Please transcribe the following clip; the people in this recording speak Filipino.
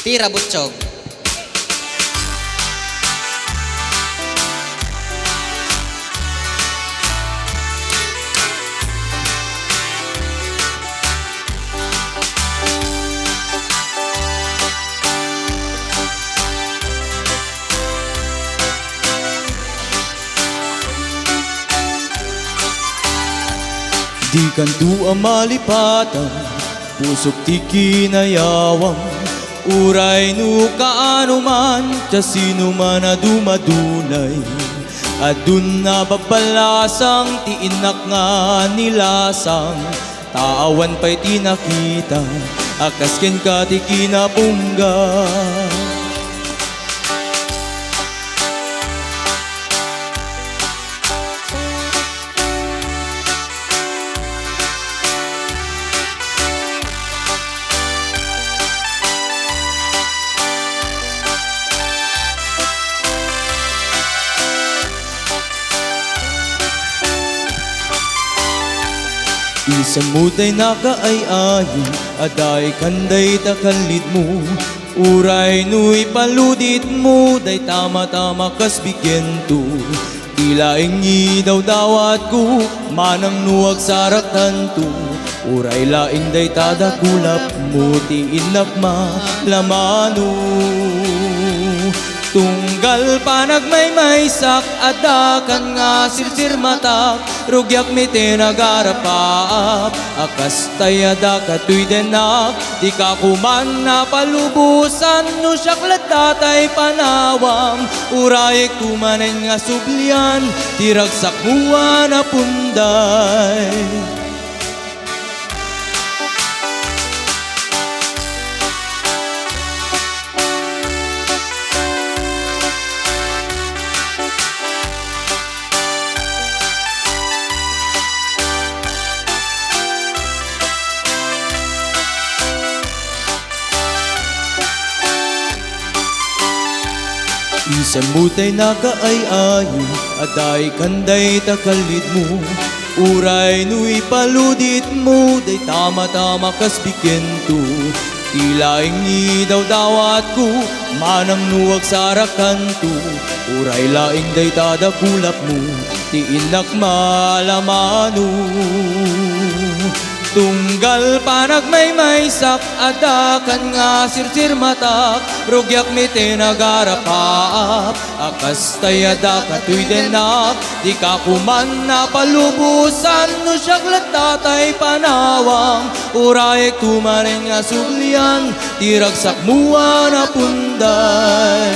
Tira Butchog. Di kanto ang malipatan, pusok ti kinayawang. Uray no kaano man, tya sino man na dumadunay. Adun na babalasang, ti inak nga nilasang. Taawan pa'y tinakita, akasken ka ti kinapungga. Isang muday nakaay-ayo, aday kanday takalid mo. Uray nu'y paludit mo, day tama-tama kas bigento. Tilaing daw dawat ko, manang nuwag sarak tanto. Uray laing day tadakulap mo, ti inak malamano. Tunggal panagmaymaysak, adakan nga sirsir matak. Rugyak mi tinagarapaap, akas tayada katuy denak. Di ka kuman na palubusan, no syaklat tatay panawam. Urayek tumanen nga sublian, tiragsak muwa na punday. Isang mutay nakaay-ayo, aday kanday takalid mo. Uray nu'y paludit mo, day tama-tama kas bigento. Tilaing daw dawat ko, manang nuwag sarak kanto. Uray laing day tadakulap mo, ti inak malamano. Tunggal panagmaymaysak, adakan nga sirsir matak. Rugyak mi tinagarapaap, akas tayada katuy denak. Di ka kuman na palubusan, no syaklat tatay panawang. Urayek tumanen nga suglian, tiragsak muwa na punday.